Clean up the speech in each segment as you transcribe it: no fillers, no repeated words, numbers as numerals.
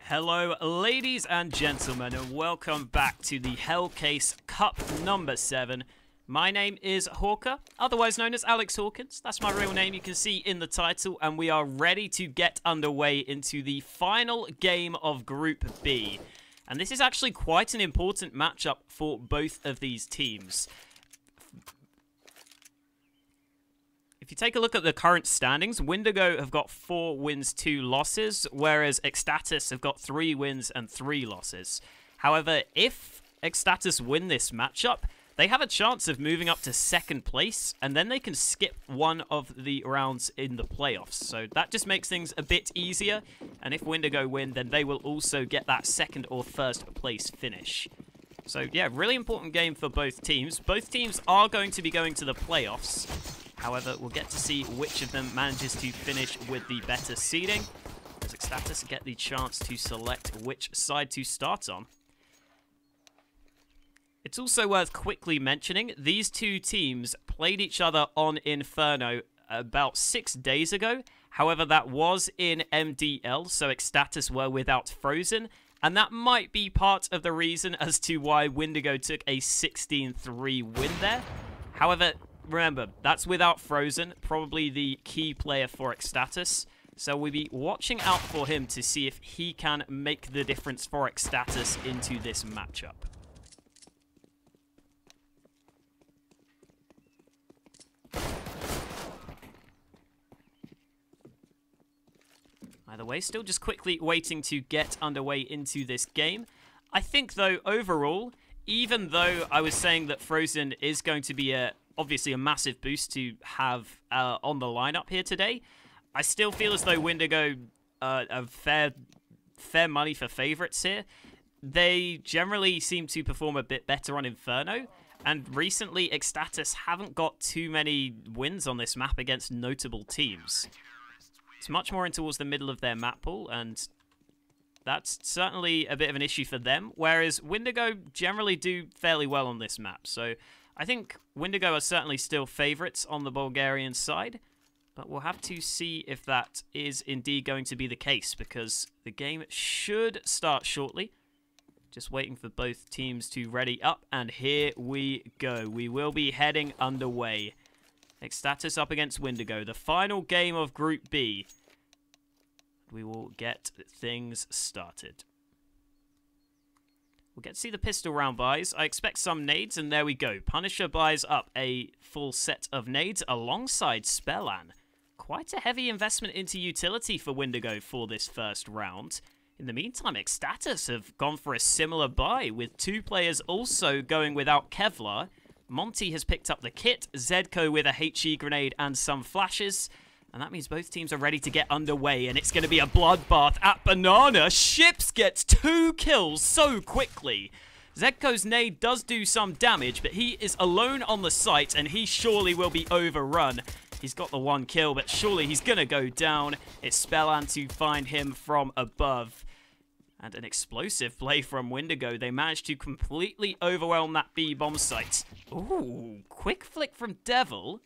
Hello, ladies and gentlemen, and welcome back to the Hellcase Cup number 7. My name is Hawker, otherwise known as Alex Hawkins. That's my real name, you can see in the title, and we are ready to get underway into the final game of Group B. And this is actually quite an important matchup for both of these teams. If you take a look at the current standings, Windigo have got 4 wins, 2 losses, whereas eXtatus have got 3 wins and 3 losses. However, if eXtatus win this matchup, they have a chance of moving up to 2nd place, and then they can skip one of the rounds in the playoffs. So that just makes things a bit easier, and if Windigo win, then they will also get that 2nd or 1st place finish. So yeah, really important game for both teams. Both teams are going to be going to the playoffs. However, we'll get to see which of them manages to finish with the better seeding, as eXtatus get the chance to select which side to start on. It's also worth quickly mentioning, these two teams played each other on Inferno about 6 days ago. However, that was in MDL, so eXtatus were without Frozen, and that might be part of the reason as to why Windigo took a 16-3 win there. However, remember, that's without Frozen, probably the key player for eXtatus. So we'll be watching out for him to see if he can make the difference for eXtatus into this matchup. Either way, still just quickly waiting to get underway into this game. I think, though, overall, even though I was saying that Frozen is going to be obviously a massive boost to have on the lineup here today, I still feel as though Windigo are fair money for favourites here. They generally seem to perform a bit better on Inferno, and recently eXtatus haven't got too many wins on this map against notable teams. It's much more in towards the middle of their map pool, and that's certainly a bit of an issue for them, whereas Windigo generally do fairly well on this map. So I think Windigo are certainly still favourites on the Bulgarian side, but we'll have to see if that is indeed going to be the case, because the game should start shortly. Just waiting for both teams to ready up, and here we go. We will be heading underway. eXtatus up against Windigo, the final game of Group B. We will get things started. We'll get to see the pistol round buys. I expect some nades, and there we go. Punisher buys up a full set of nades alongside Spellan. Quite a heavy investment into utility for Windigo for this first round. In the meantime, eXtatus have gone for a similar buy, with 2 players also going without Kevlar. Monty has picked up the kit, Zedko with a HE grenade and some flashes. And that means both teams are ready to get underway, and it's going to be a bloodbath at Banana. Ships gets 2 kills so quickly. Zedko's nade does do some damage, but he is alone on the site, and he surely will be overrun. He's got the 1 kill, but surely he's going to go down. It's Spellan to find him from above. And an explosive play from Windigo. They managed to completely overwhelm that B bomb site. Ooh, quick flick from Devil.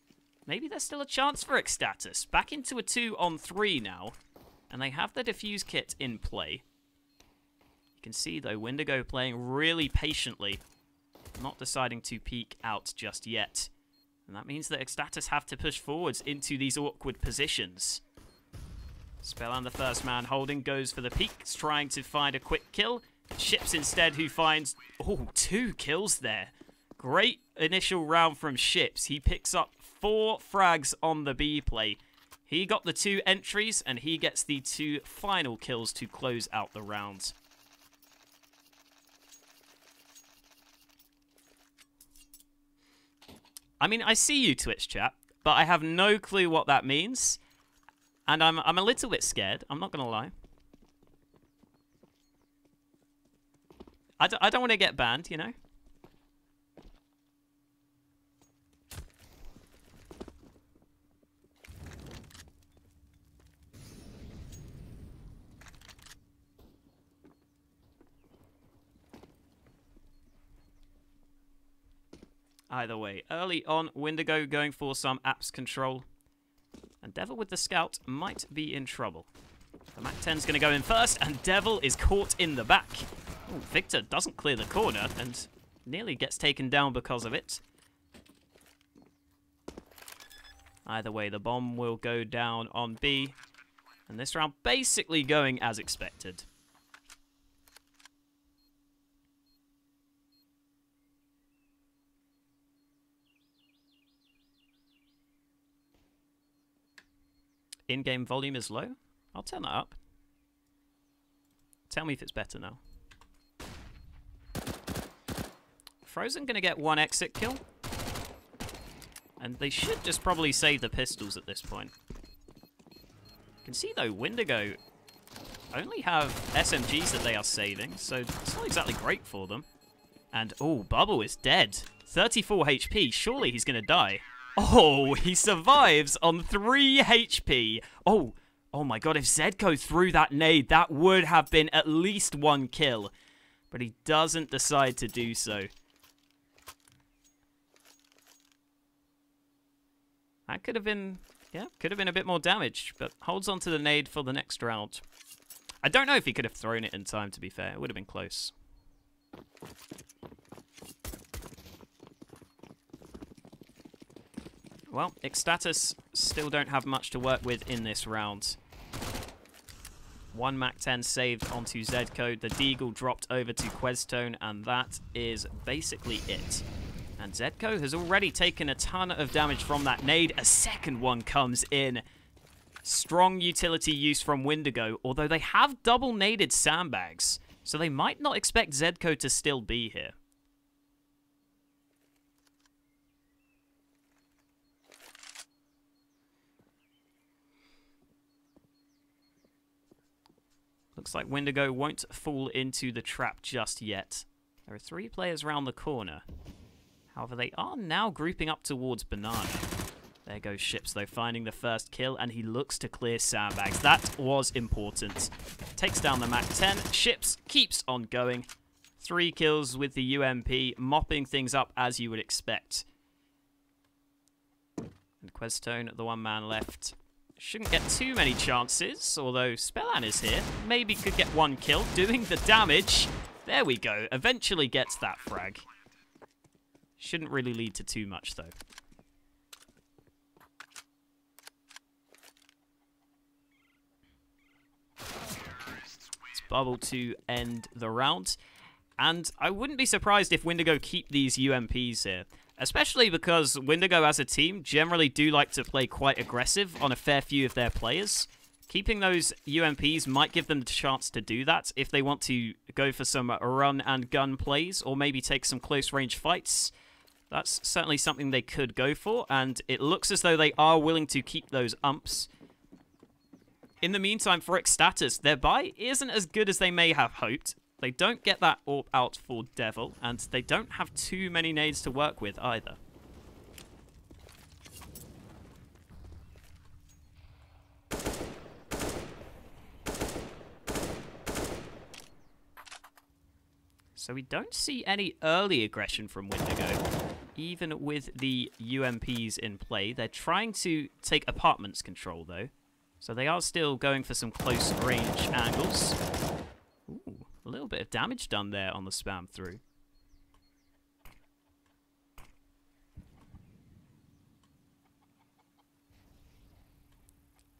Maybe there's still a chance for eXtatus. Back into a 2-on-3 now. And they have the defuse kit in play. You can see, though, Windigo playing really patiently. Not deciding to peek out just yet. And that means that eXtatus have to push forwards into these awkward positions. Spellan, the first man holding, goes for the peeks, trying to find a quick kill. Ships instead, who finds... Oh, 2 kills there. Great initial round from Ships. He picks up 4 frags on the B play. He got the 2 entries, and he gets the 2 final kills to close out the round. I mean, I see you, Twitch chat, but I have no clue what that means. And I'm a little bit scared, I'm not going to lie. I don't want to get banned, you know? Either way, early on, Windigo going for some apps control. And Devil with the Scout might be in trouble. The Mac 10's going to go in first, and Devil is caught in the back. Ooh, Victor doesn't clear the corner, and nearly gets taken down because of it. Either way, the bomb will go down on B. And this round basically going as expected. In-game volume is low. I'll turn that up. Tell me if it's better now. Frozen going to get one exit kill. And they should just probably save the pistols at this point. You can see, though, Windigo only have SMGs that they are saving, so it's not exactly great for them. And, oh, Bubble is dead. 34 HP. Surely he's going to die. Oh, he survives on 3 HP. Oh my god, if Zedko threw that nade, that would have been at least 1 kill. But he doesn't decide to do so. That could have been, yeah, could have been a bit more damage, but holds on to the nade for the next round. I don't know if he could have thrown it in time, to be fair. It would have been close. Well, eXtatus still don't have much to work with in this round. 1 Mac 10 saved onto Zedko. The Deagle dropped over to Questone, and that is basically it. And Zedko has already taken a ton of damage from that nade. A second one comes in. Strong utility use from Windigo, although they have double naded sandbags, so they might not expect Zedko to still be here. Looks like Windigo won't fall into the trap just yet. There are 3 players around the corner. However, they are now grouping up towards Banana. There goes Ships, though, finding the first kill, and he looks to clear sandbags. That was important. Takes down the Mac 10. Ships keeps on going. 3 kills with the UMP, mopping things up as you would expect. And Questone, the 1 man left. Shouldn't get too many chances, although Spellan is here. Maybe could get 1 kill, doing the damage. There we go. Eventually gets that frag. Shouldn't really lead to too much, though. It's Bubble to end the round. And I wouldn't be surprised if Windigo keep these UMPs here. Especially because Windigo as a team generally do like to play quite aggressive on a fair few of their players. Keeping those UMPs might give them the chance to do that if they want to go for some run and gun plays or maybe take some close range fights. That's certainly something they could go for, and it looks as though they are willing to keep those umps. In the meantime, for eXtatus, their buy isn't as good as they may have hoped. They don't get that AWP out for Devil, and they don't have too many nades to work with either. So we don't see any early aggression from Windigo, even with the UMPs in play. They're trying to take apartments control, though. So they are still going for some close range angles. Ooh, a little bit of damage done there on the spam through.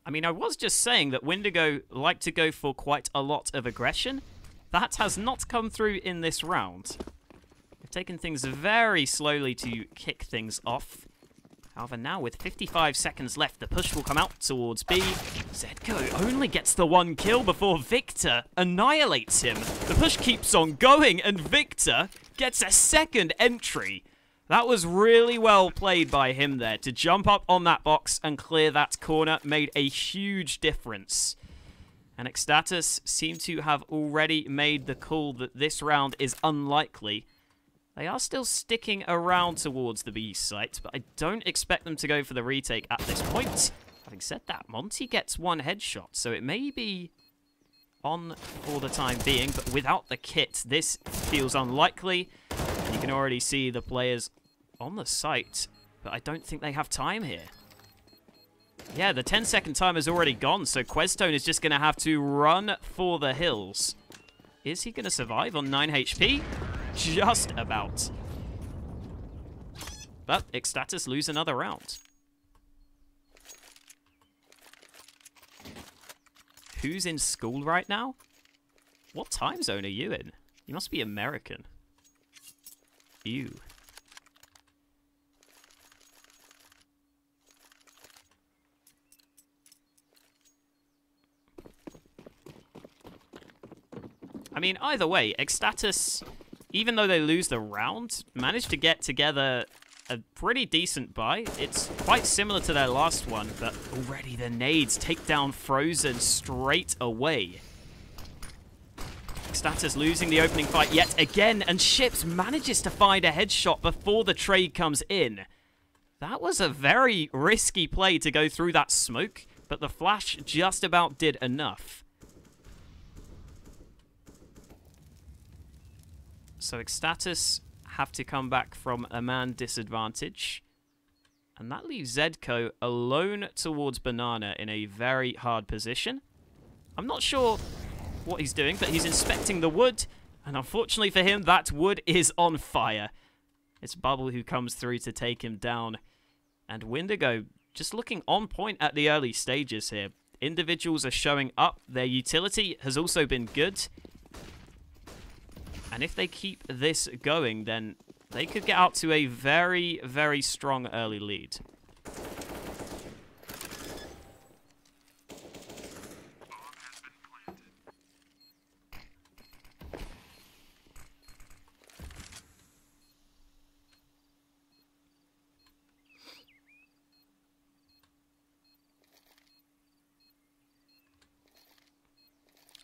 I mean, I was just saying that Windigo like to go for quite a lot of aggression. That has not come through in this round. They've taken things very slowly to kick things off. However, now with 55 seconds left, the push will come out towards B. Zedko only gets the 1 kill before Victor annihilates him. The push keeps on going, and Victor gets a second entry. That was really well played by him there. To jump up on that box and clear that corner made a huge difference. And eXtatus seem to have already made the call that this round is unlikely. They are still sticking around towards the B site, but I don't expect them to go for the retake at this point. Having said that, Monty gets one headshot, so it may be on for the time being, but without the kit, this feels unlikely. And you can already see the players on the site, but I don't think they have time here. Yeah, the 10-second time is already gone, so Questone is just going to have to run for the hills. Is he going to survive on 9 HP? Just about. But eXtatus lose another round. Who's in school right now? What time zone are you in? You must be American. Ew. I mean, either way, eXtatus, even though they lose the round, managed to get together a pretty decent buy. It's quite similar to their last one, but already the nades take down Frozen straight away. eXtatus losing the opening fight yet again, and Ships manages to find a headshot before the trade comes in. That was a very risky play to go through that smoke, but the flash just about did enough. So eXtatus have to come back from a man disadvantage. And that leaves Zedco alone towards Banana in a very hard position. I'm not sure what he's doing, but he's inspecting the wood. And unfortunately for him, that wood is on fire. It's Bubble who comes through to take him down. And Windigo just looking on point at the early stages here. Individuals are showing up. Their utility has also been good. And if they keep this going, then they could get out to a very, very strong early lead.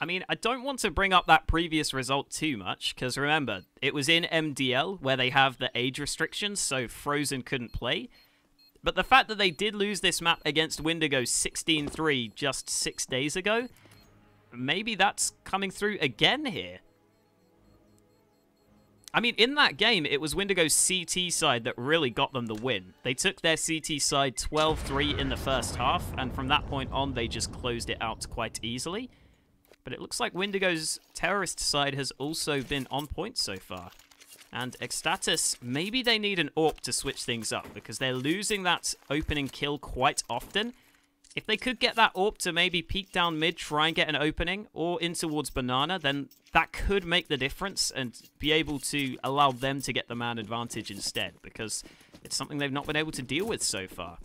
I mean, I don't want to bring up that previous result too much, because remember, it was in MDL, where they have the age restrictions, so Frozen couldn't play. But the fact that they did lose this map against Windigo 16-3 just 6 days ago, maybe that's coming through again here. I mean, in that game, it was Windigo's CT side that really got them the win. They took their CT side 12-3 in the first half, and from that point on, they just closed it out quite easily. But it looks like Windigo's terrorist side has also been on point so far. And eXtatus, maybe they need an AWP to switch things up, because they're losing that opening kill quite often. If they could get that AWP to maybe peek down mid, try and get an opening, or in towards Banana, then that could make the difference and be able to allow them to get the man advantage instead, because it's something they've not been able to deal with so far.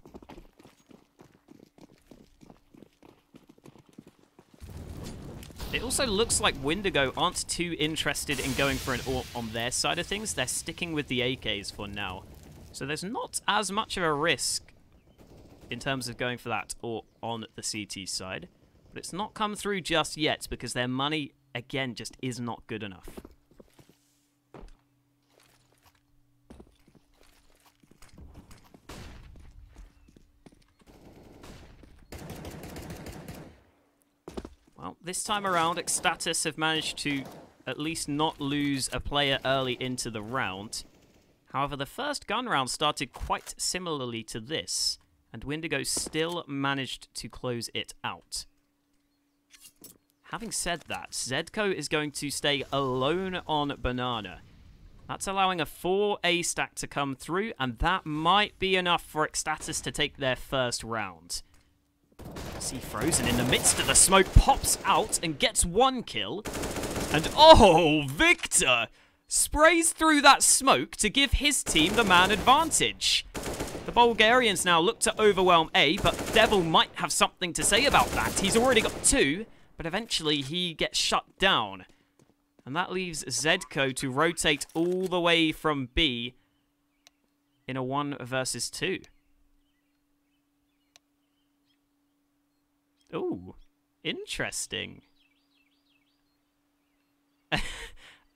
It also looks like Windigo aren't too interested in going for an AWP on their side of things. They're sticking with the AKs for now. So there's not as much of a risk in terms of going for that AWP on the CT side. But it's not come through just yet because their money, again, just is not good enough. Well, this time around, eXtatus have managed to at least not lose a player early into the round. However, the first gun round started quite similarly to this, and Windigo still managed to close it out. Having said that, Zedco is going to stay alone on Banana. That's allowing a 4A stack to come through, and that might be enough for eXtatus to take their first round. See Frozen in the midst of the smoke, pops out and gets one kill. And oh, Victor sprays through that smoke to give his team the man advantage. The Bulgarians now look to overwhelm A, but Devil might have something to say about that. He's already got 2, but eventually he gets shut down. And that leaves Zedco to rotate all the way from B in a 1 versus 2. Ooh, Interesting.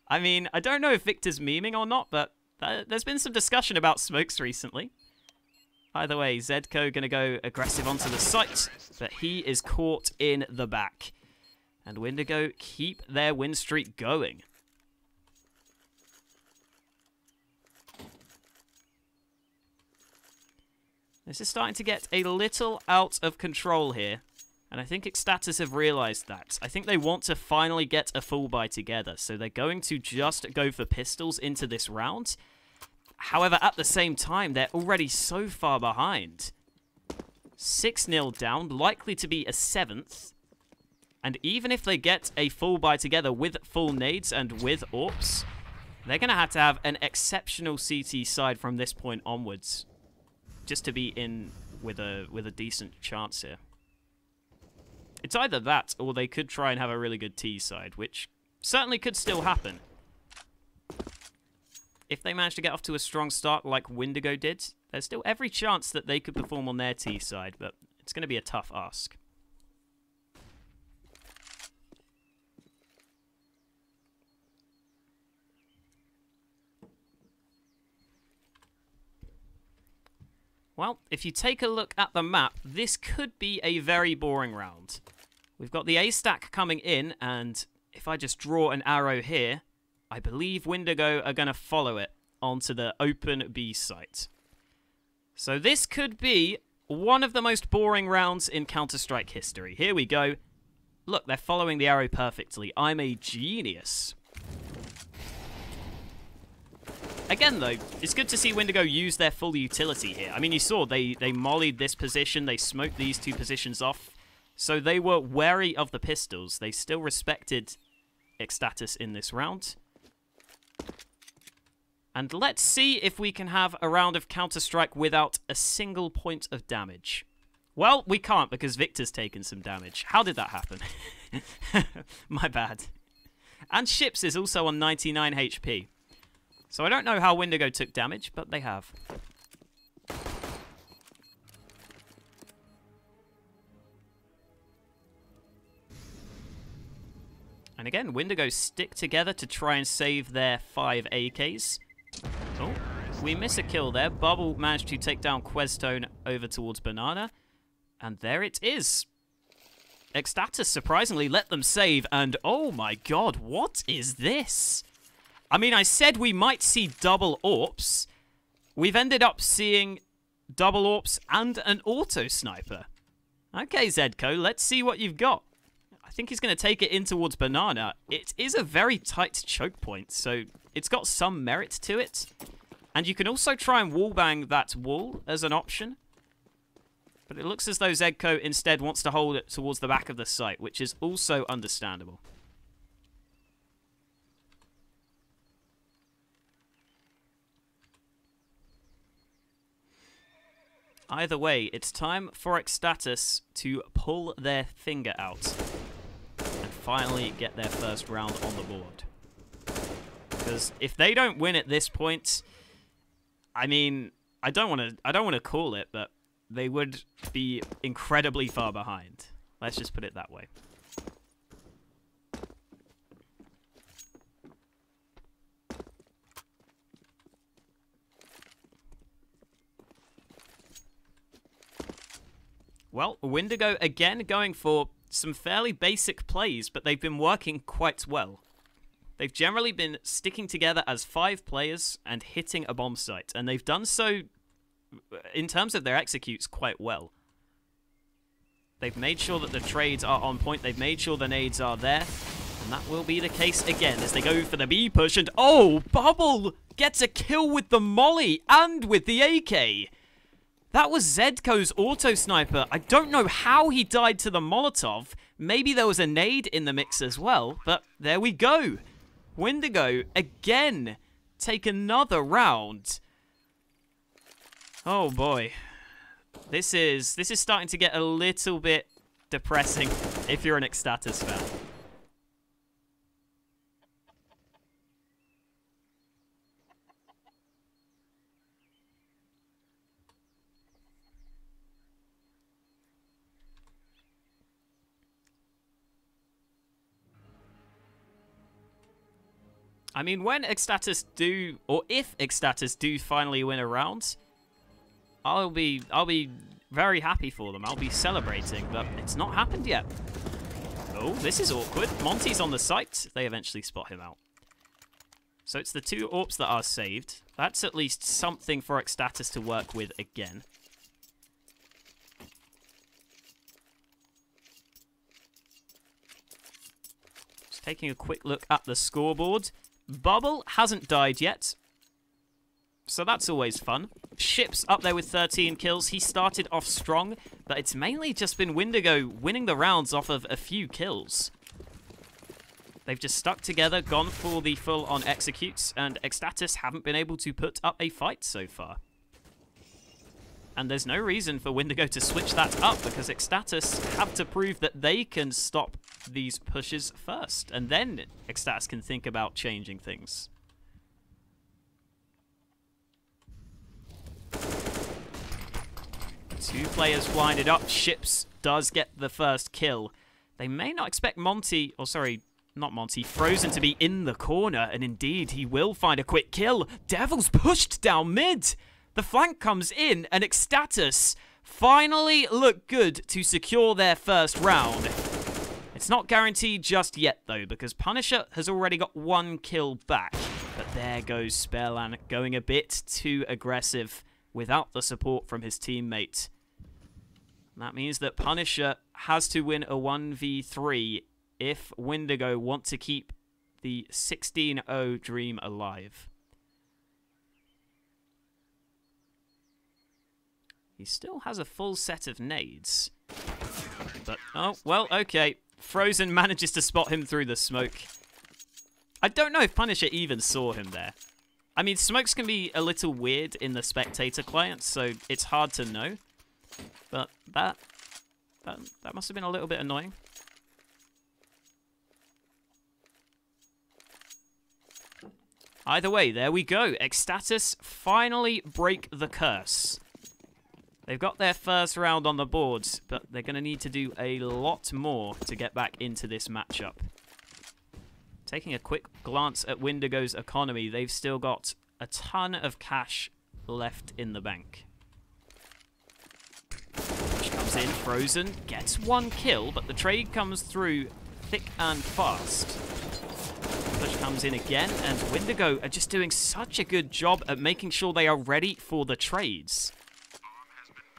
I mean, I don't know if Victor's memeing or not, but there's been some discussion about smokes recently. Either way, Zedco going to go aggressive onto the site, but he is caught in the back. And Windigo keep their win streak going. This is starting to get a little out of control here. And I think eXtatus have realised that. I think they want to finally get a full buy together. So they're going to just go for pistols into this round. However, at the same time, they're already so far behind. 6-0 down, likely to be a 7th. And even if they get a full buy together with full nades and with AWPs, they're going to have an exceptional CT side from this point onwards. Just to be in with a decent chance here. It's either that, or they could try and have a really good T side, which certainly could still happen. If they manage to get off to a strong start like Windigo did, there's still every chance that they could perform on their T side, but it's going to be a tough ask. Well, if you take a look at the map, this could be a very boring round. We've got the A stack coming in, and if I just draw an arrow here, I believe Windigo are going to follow it onto the open B site. So this could be one of the most boring rounds in Counter-Strike history. Here we go. Look, they're following the arrow perfectly. I'm a genius. Again, though, it's good to see Windigo use their full utility here. I mean, you saw they mollied this position, they smoked these two positions off, so they were wary of the pistols. They still respected eXtatus in this round. And let's see if we can have a round of Counter-Strike without a single point of damage. Well, we can't because Victor's taken some damage. How did that happen? My bad. And Ships is also on 99 HP. So I don't know how Windigo took damage, but they have. And again, Windigo stick together to try and save their 5 AKs. Oh, we miss a kill there. Bubble managed to take down Questone over towards Banana. And there it is. eXtatus surprisingly let them save, and oh my god, what is this? I mean, I said we might see double AWPs. We've ended up seeing double AWPs and an auto sniper. Okay, Zedco, let's see what you've got. I think he's going to take it in towards Banana. It is a very tight choke point, so it's got some merit to it. And you can also try and wallbang that wall as an option. But it looks as though Zedco instead wants to hold it towards the back of the site, which is also understandable. Either way, it's time for eXtatus to pull their finger out and finally get their first round on the board. Because if they don't win at this point, I mean, I don't want to call it, but they would be incredibly far behind. Let's just put it that way. Well, Windigo again going for some fairly basic plays, but they've been working quite well. They've generally been sticking together as 5 players and hitting a bomb site, and they've done so, in terms of their executes, quite well. They've made sure that the trades are on point, they've made sure the nades are there, and that will be the case again as they go for the B push, and oh, Bubble gets a kill with the molly and with the AK! That was Zedco's auto sniper. I don't know how he died to the Molotov. Maybe there was a nade in the mix as well, but there we go. Windigo, again, take another round. Oh boy. This is starting to get a little bit depressing if you're an eXtatus fan. I mean, when eXtatus do, or if eXtatus do finally win a round, I'll be very happy for them. I'll be celebrating, but it's not happened yet. Oh, this is awkward. Monty's on the site. They eventually spot him out. So it's the 2 AWPs that are saved. That's at least something for eXtatus to work with again. Just taking a quick look at the scoreboard. Bubble hasn't died yet, so that's always fun. Ship's up there with 13 kills. He started off strong, but it's mainly just been Windigo winning the rounds off of a few kills. They've just stuck together, gone for the full-on executes, and eXtatus haven't been able to put up a fight so far. And there's no reason for Windigo to switch that up, because eXtatus have to prove that they can stop these pushes first, and then eXtatus can think about changing things. Two players blinded up. Ships does get the first kill. They may not expect Monty, or sorry, not Monty, Frozen to be in the corner, and indeed he will find a quick kill. Devil's pushed down mid. The flank comes in, and eXtatus finally look good to secure their first round. It's not guaranteed just yet, though, because Punisher has already got 1 kill back. But there goes Spellman, going a bit too aggressive without the support from his teammate. That means that Punisher has to win a 1v3 if Windigo want to keep the 16-0 dream alive. He still has a full set of nades. But, oh, well, okay. Frozen manages to spot him through the smoke. I don't know if Punisher even saw him there. I mean, smokes can be a little weird in the spectator client, so it's hard to know. But that must have been a little bit annoying. Either way, there we go. eXtatus finally break the curse. They've got their first round on the board, but they're going to need to do a lot more to get back into this matchup. Taking a quick glance at Windigo's economy, they've still got a ton of cash left in the bank. Push comes in, Frozen, gets 1 kill, but the trade comes through thick and fast. Push comes in again, and Windigo are just doing such a good job at making sure they are ready for the trades.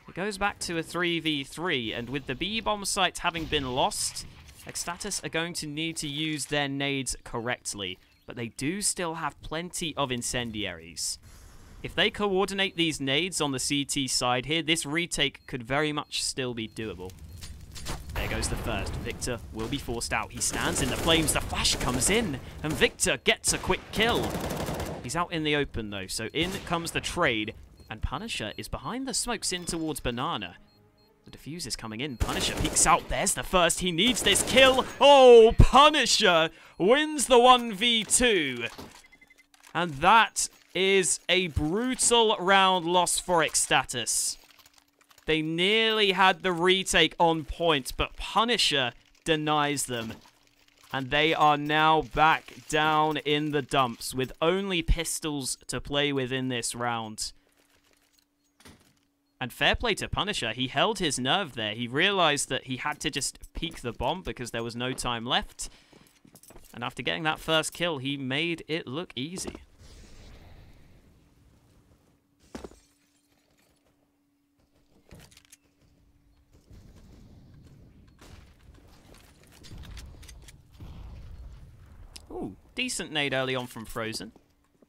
It goes back to a 3v3, and with the B-bomb site having been lost, eXtatus are going to need to use their nades correctly, but they do still have plenty of incendiaries. If they coordinate these nades on the CT side here, this retake could very much still be doable. There goes the first. Victor will be forced out. He stands in the flames. The flash comes in, and Victor gets a quick kill. He's out in the open, though, so in comes the trade, and Punisher is behind the smokes in towards Banana. The defuse is coming in. Punisher peeks out. There's the first. He needs this kill. Oh, Punisher wins the 1v2. And that is a brutal round loss for eXtatus. They nearly had the retake on point, but Punisher denies them. And they are now back down in the dumps with only pistols to play with in this round. And fair play to Punisher. He held his nerve there. He realized that he had to just peek the bomb because there was no time left. And after getting that first kill, he made it look easy. Ooh, decent nade early on from Frozen.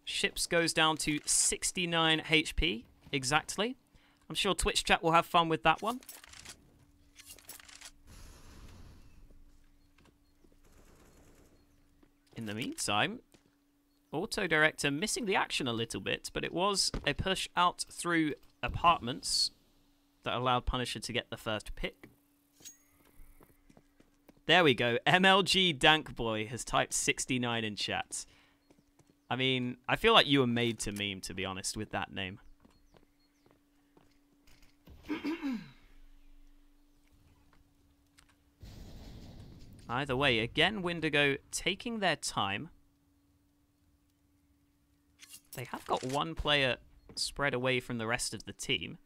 Ships goes down to 69 HP, exactly. I'm sure Twitch chat will have fun with that one. In the meantime, Auto Director missing the action a little bit, but it was a push out through apartments that allowed Punisher to get the first pick. There we go. MLG Dankboy has typed 69 in chat. I mean, I feel like you were made to meme, to be honest, with that name. Either way, again, Windigo taking their time. They have got one player spread away from the rest of the team.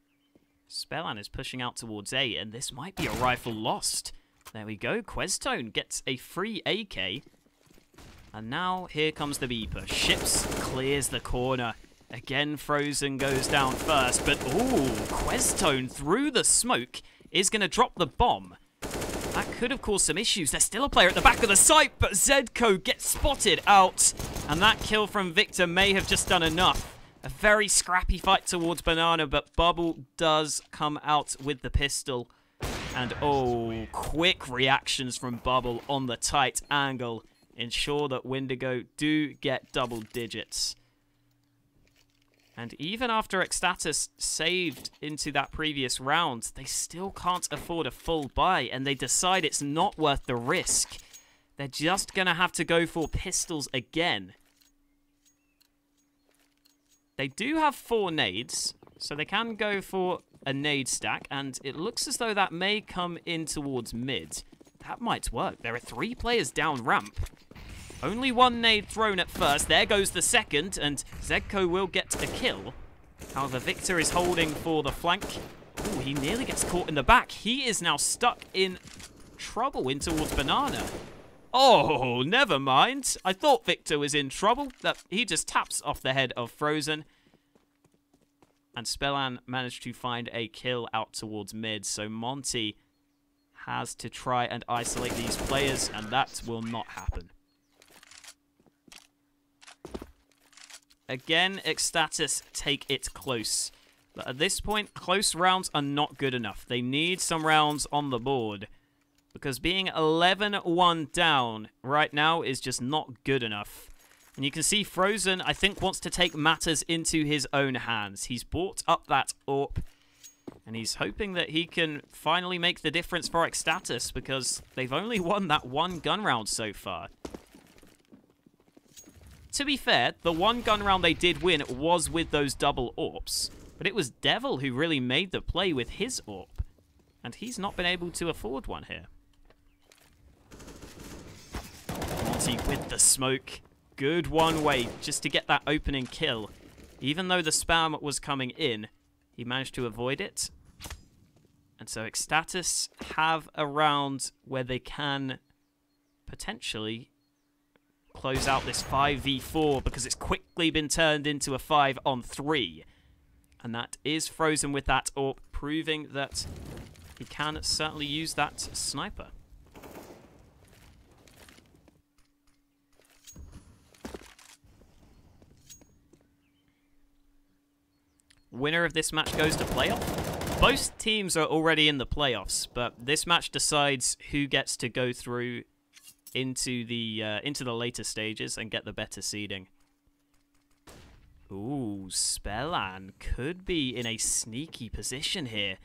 Spellan is pushing out towards A, and this might be a rifle lost. There we go. Questone gets a free AK. And now here comes the B push. Ships clears the corner. Again, Frozen goes down first, but ooh, Questone through the smoke is going to drop the bomb. That could have caused some issues. There's still a player at the back of the site, but Zedco gets spotted out. And that kill from Victor may have just done enough. A very scrappy fight towards Banana, but Bubble does come out with the pistol. And oh, quick reactions from Bubble on the tight angle ensure that Windigo do get double digits. And even after eXtatus saved into that previous round, they still can't afford a full buy, and they decide it's not worth the risk. They're just going to have to go for pistols again. They do have 4 nades, so they can go for a nade stack, and it looks as though that may come in towards mid. That might work. There are 3 players down ramp. Only 1 nade thrown at first. There goes the second, and Zedco will get a kill. However, Victor is holding for the flank. Ooh, he nearly gets caught in the back. He is now stuck in trouble in towards Banana. Oh, never mind. I thought Victor was in trouble. He just taps off the head of Frozen. And Spellan managed to find a kill out towards mid. So Monty has to try and isolate these players, and that will not happen. Again, eXtatus take it close. But at this point, close rounds are not good enough. They need some rounds on the board. Because being 11-1 down right now is just not good enough. And you can see Frozen, I think, wants to take matters into his own hands. He's bought up that AWP. And he's hoping that he can finally make the difference for eXtatus. Because they've only won that 1 gun round so far. To be fair, the 1 gun round they did win was with those double AWPs. But it was Devil who really made the play with his AWP. And he's not been able to afford one here. Monty with the smoke. Good one way just to get that opening kill. Even though the spam was coming in, he managed to avoid it. And so eXtatus have a round where they can potentially close out this 5v4 because it's quickly been turned into a 5-on-3. And that is Frozen with that AWP, proving that he can certainly use that sniper. Winner of this match goes to playoff. Both teams are already in the playoffs, but this match decides who gets to go through into the later stages and get the better seeding. Ooh, Spellan could be in a sneaky position here.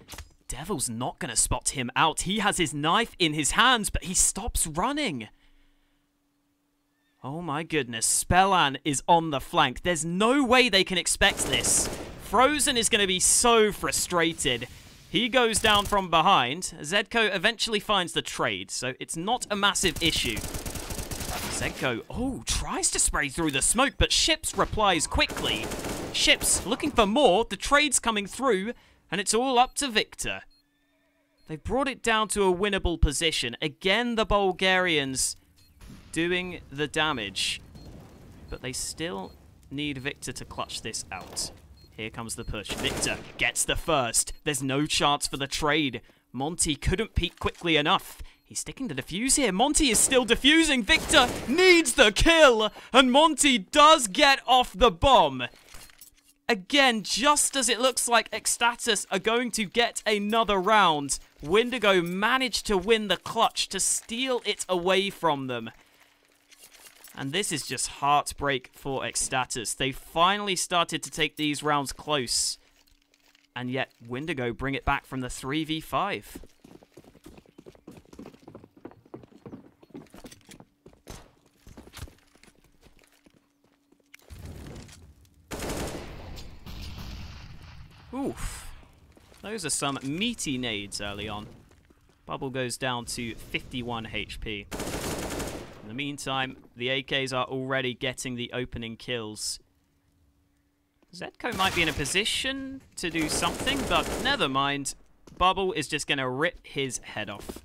Devil's not going to spot him out. He has his knife in his hands, but he stops running. Oh my goodness, Spellan is on the flank. There's no way they can expect this. Frozen is going to be so frustrated. He goes down from behind. Zedco eventually finds the trade, so it's not a massive issue. Zedco, tries to spray through the smoke, but Ships replies quickly. Ships looking for more. The trade's coming through, and it's all up to Victor. They've brought it down to a winnable position. Again, the Bulgarians doing the damage, but they still need Victor to clutch this out. Here comes the push. Victor gets the first. There's no chance for the trade. Monty couldn't peek quickly enough. He's sticking to defuse here. Monty is still defusing. Victor needs the kill. And Monty does get off the bomb. Again, just as it looks like eXtatus are going to get another round, Windigo managed to win the clutch to steal it away from them. And this is just heartbreak for eXtatus. They finally started to take these rounds close. And yet, Windigo bring it back from the 3v5. Oof. Those are some meaty nades early on. Bubble goes down to 51 HP. In the meantime, the AKs are already getting the opening kills. Zedco might be in a position to do something, but never mind. Bubble is just going to rip his head off.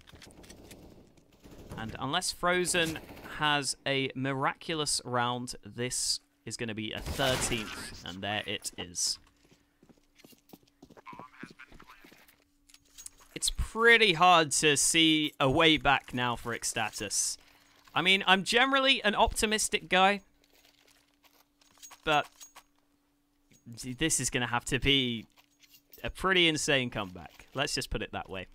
And unless Frozen has a miraculous round, this is going to be a 13th, and there it is. It's pretty hard to see a way back now for eXtatus. I mean, I'm generally an optimistic guy, but this is going to have to be a pretty insane comeback. Let's just put it that way.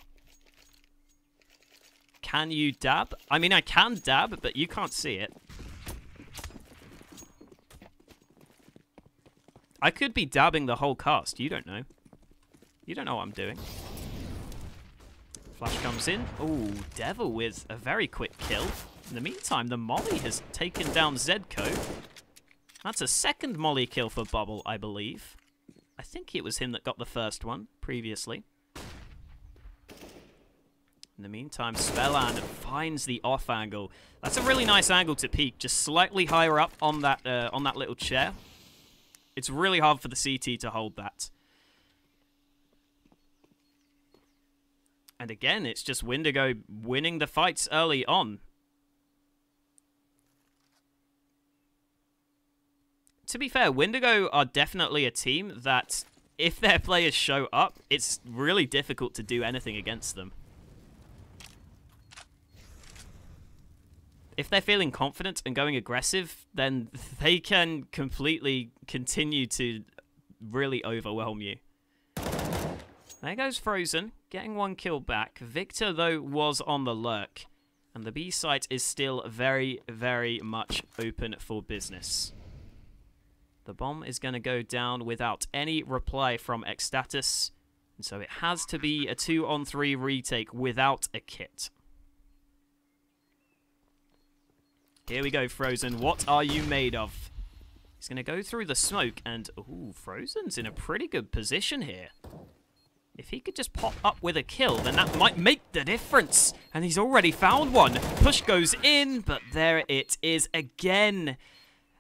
Can you dab? I mean, I can dab, but you can't see it. I could be dabbing the whole cast. You don't know. You don't know what I'm doing. Flash comes in. Ooh, Devil with a very quick kill. In the meantime, the Molly has taken down Zedco. That's a second Molly kill for Bubble, I believe. I think it was him that got the first one previously. In the meantime, Spellan finds the off angle. That's a really nice angle to peek, just slightly higher up on that little chair. It's really hard for the CT to hold that. And again, it's just Windigo winning the fights early on. To be fair, Windigo are definitely a team that, if their players show up, it's really difficult to do anything against them. If they're feeling confident and going aggressive, then they can completely continue to really overwhelm you. There goes Frozen, getting one kill back. Victor, though, was on the lurk. And the B site is still very, very much open for business. The bomb is going to go down without any reply from eXtatus. And so it has to be a 2-on-3 retake without a kit. Here we go, Frozen. What are you made of? He's going to go through the smoke. And, ooh, Frozen's in a pretty good position here. If he could just pop up with a kill, then that might make the difference. And he's already found one. Push goes in, but there it is again.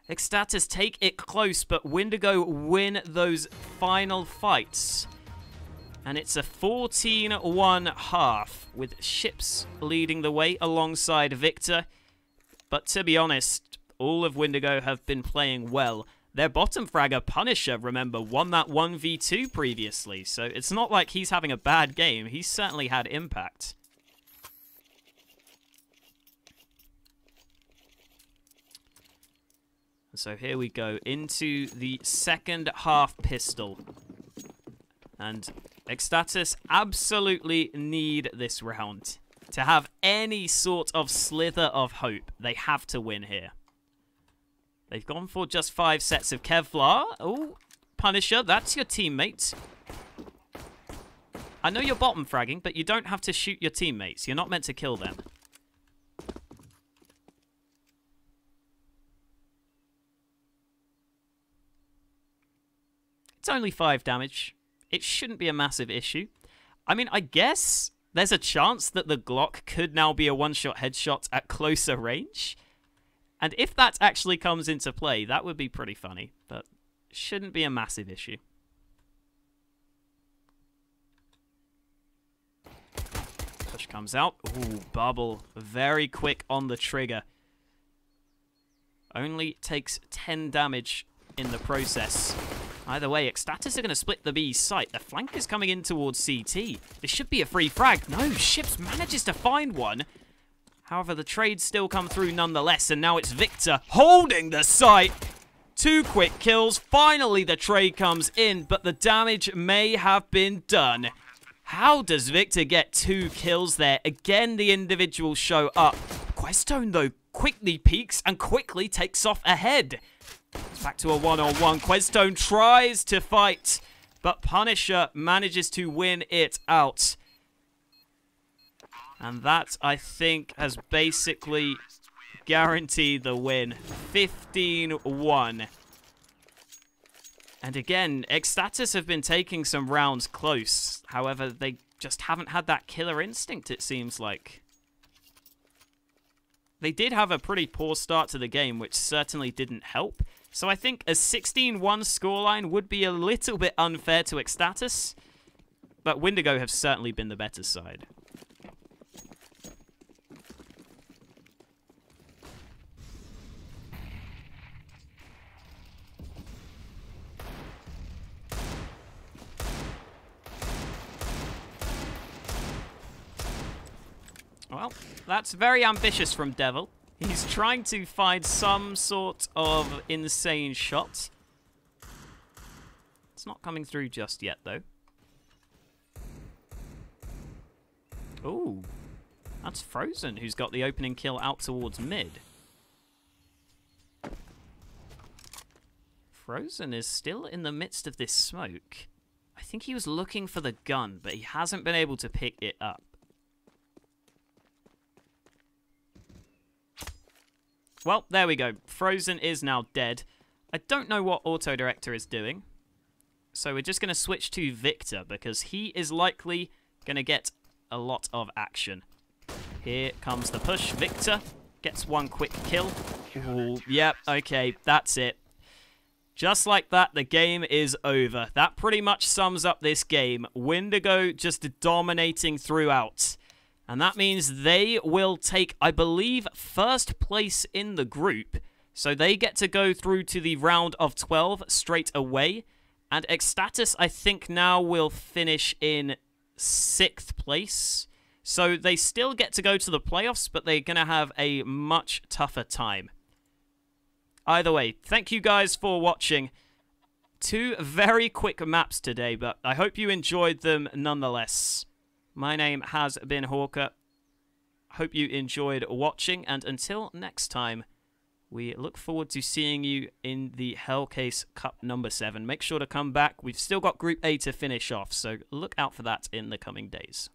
eXtatus take it close, but Windigo win those final fights. And it's a 14-1 half, with Ships leading the way alongside Victor. But to be honest, all of Windigo have been playing well. Their bottom fragger, Punisher, remember, won that 1v2 previously, so it's not like he's having a bad game. He's certainly had impact. So here we go, into the second half pistol. And eXtatus absolutely need this round. To have any sort of slither of hope, they have to win here. They've gone for just 5 sets of Kevlar. Oh, Punisher, that's your teammate. I know you're bottom fragging, but you don't have to shoot your teammates. You're not meant to kill them. It's only 5 damage. It shouldn't be a massive issue. I mean, I guess there's a chance that the Glock could now be a one-shot headshot at closer range. And if that actually comes into play, that would be pretty funny. But it shouldn't be a massive issue. Push comes out. Ooh, Bubble. Very quick on the trigger. Only takes 10 damage in the process. Either way, eXtatus are going to split the B site. The flank is coming in towards CT. This should be a free frag. No, Ships manages to find one. However, the trades still come through nonetheless, and now it's Victor holding the site. 2 quick kills. Finally, the trade comes in, but the damage may have been done. How does Victor get 2 kills there? Again, the individuals show up. Questone, though, quickly peeks and quickly takes off ahead. It's back to a 1-on-1. Questone tries to fight, but Punisher manages to win it out. And that, I think, has basically guaranteed the win. 15-1. And again, eXtatus have been taking some rounds close. However, they just haven't had that killer instinct, it seems like. They did have a pretty poor start to the game, which certainly didn't help. So I think a 16-1 scoreline would be a little bit unfair to eXtatus, but Windigo have certainly been the better side. Well, that's very ambitious from Devil. He's trying to find some sort of insane shot. It's not coming through just yet, though. Ooh, that's Frozen, who's got the opening kill out towards mid. Frozen is still in the midst of this smoke. I think he was looking for the gun, but he hasn't been able to pick it up. Well, there we go. Frozen is now dead. I don't know what Auto Director is doing. So we're just going to switch to Victor, because he is likely going to get a lot of action. Here comes the push. Victor gets one quick kill. Ooh, yep, okay, that's it. Just like that, the game is over. That pretty much sums up this game. Windigo just dominating throughout. And that means they will take, I believe, first place in the group. So they get to go through to the round of 12 straight away. And eXtatus, I think, now will finish in 6th place. So they still get to go to the playoffs, but they're going to have a much tougher time. Either way, thank you guys for watching. 2 very quick maps today, but I hope you enjoyed them nonetheless. My name has been Hawker. Hope you enjoyed watching, and until next time, we look forward to seeing you in the Hellcase Cup number 7. Make sure to come back. We've still got Group A to finish off, so look out for that in the coming days.